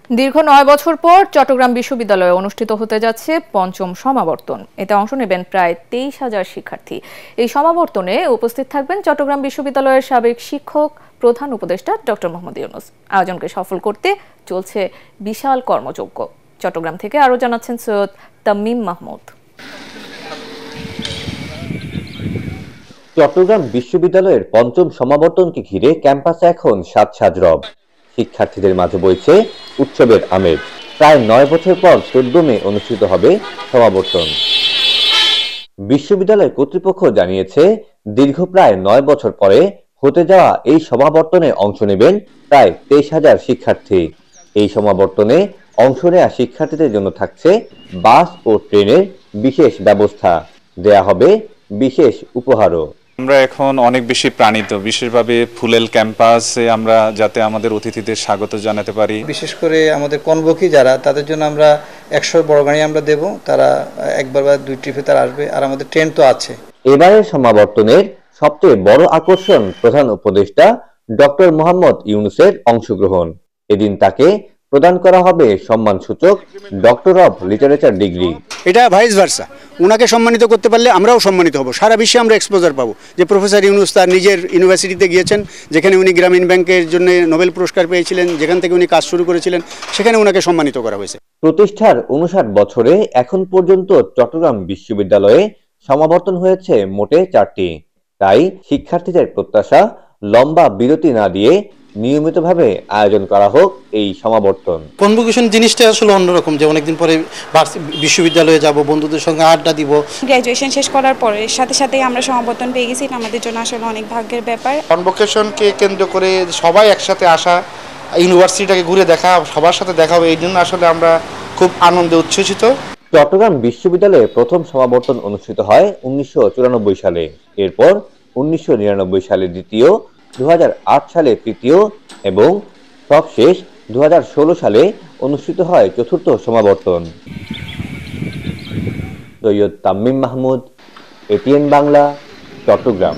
দীর্ঘ ৯ বছর পর চট্টগ্রাম বিশ্ববিদ্যালয়ে অনুষ্ঠিত হতে যাচ্ছে পঞ্চম সমাবর্তন। এতে অংশ নেবেন প্রায় ২৩,০০০ শিক্ষার্থী। এই সমাবর্তনে উপস্থিত থাকবেন চট্টগ্রাম বিশ্ববিদ্যালয়ের সাবেক শিক্ষক, প্রধান উপদেষ্টা ডক্টর মোহাম্মদ ইউনূস। আয়োজনকে সফল করতে চলছে বিশাল কর্মযজ্ঞ। চট্টগ্রাম থেকে আরও জানাচ্ছেন সৈয়দ তামিম মাহমুদ। চট্টগ্রাম বিশ্ববিদ্যালয়ের পঞ্চম সমাবর্তনকে ঘিরে ক্যাম্পাসে এখন সাজ রব। শিক্ষার্থীদের মাঝে বইছে উৎসবের আমেজ। প্রায় ৯ বছর পর ১৪ মে অনুষ্ঠিত হবে সমাবর্তন। বিশ্ববিদ্যালয় কর্তৃপক্ষ জানিয়েছে, দীর্ঘ প্রায় ৯ বছর পরে হতে যাওয়া এই সমাবর্তনে অংশ নেবেন প্রায় ২৩,০০০ শিক্ষার্থী। এই সমাবর্তনে অংশ নেওয়া শিক্ষার্থীদের জন্য থাকছে বাস ও ট্রেনের বিশেষ ব্যবস্থা, দেয়া হবে বিশেষ উপহারও। আমরা এখন অনেক বেশি প্রাণিত, বিশেষভাবে ফুলেল ক্যাম্পাসে আমরা যাতে আমাদের অতিথিদের স্বাগত জানাতে পারি। বিশেষ করে আমাদের কনভোকি যারা, তাদের জন্য আমরা ১০০ বড় গাড়ি আমরা দেব। তারা একবার বা ২ ট্রিপে তারা আসবে। আর আমাদের ট্রেন তো আছে। এবারের সমাবর্তনের সবচেয়ে বড় আকর্ষণ প্রধান উপদেষ্টা ডক্টর মোহাম্মদ ইউনূসের অংশগ্রহণ। এদিন তাকে প্রদান করা হবে সম্মানসূচক ডক্টর অব লিটারেচার ডিগ্রি। এটা ভাইস ভার্সা, ওনাকে সম্মানিত করতে পারলে আমরাও সম্মানিত হব। সারা বিশ্বে আমরা এক্সপোজার পাবো যে প্রফেসর ইউনূস তার নিজের ইউনিভার্সিটিতে গিয়েছেন, যেখানে উনি গ্রামীণ ব্যাংকের জন্য নোবেল পুরস্কার পেয়েছিলেন, যেখান থেকে উনি কাজ শুরু করেছিলেন, সেখানে ওনাকে সম্মানিত করা হয়েছে। প্রতিষ্ঠার ৫৯ বছরে এখন পর্যন্ত চট্টগ্রাম বিশ্ববিদ্যালয়ে সমাবর্তন হয়েছে মোটে ৪টি। তাই শিক্ষার্থীদের প্রত্যাশা, লম্বা বিরতি না দিয়ে নিয়মিতভাবে আয়োজন করা হোক এই সমাবর্তন। কনভোকেশন জিনিসটা আসলে অন্যরকম, যে অনেকদিন পরে বিশ্ববিদ্যালয়ে যাব, বন্ধুদের সঙ্গে আড্ডা দিব। গ্র্যাজুয়েশন শেষ করার পরে সাথে সাথেই আমরা সমাবর্তন পেয়ে গেছি, আমাদের জন্য আসলে অনেক ভাগ্যের ব্যাপার। কনভোকেশনকে কেন্দ্র করে সবাই একসাথে আসা, ইউনিভার্সিটিটাকে ঘুরে দেখা, সবার সাথে দেখা হবে, এই জন্য আসলে আমরা খুব আনন্দে উচ্ছ্বসিত। চট্টগ্রাম বিশ্ববিদ্যালয়ে প্রথম সমাবর্তন অনুষ্ঠিত হয় ১৯৯৪ সালে। এরপর ১৯৯৯ সালে দ্বিতীয়, ২০০৮ সালে তৃতীয় এবং সবশেষ ২০১৬ সালে অনুষ্ঠিত হয় চতুর্থ সমাবর্তন। সৈয়দ তামিম মাহমুদ, এটিএন বাংলা, চট্টগ্রাম।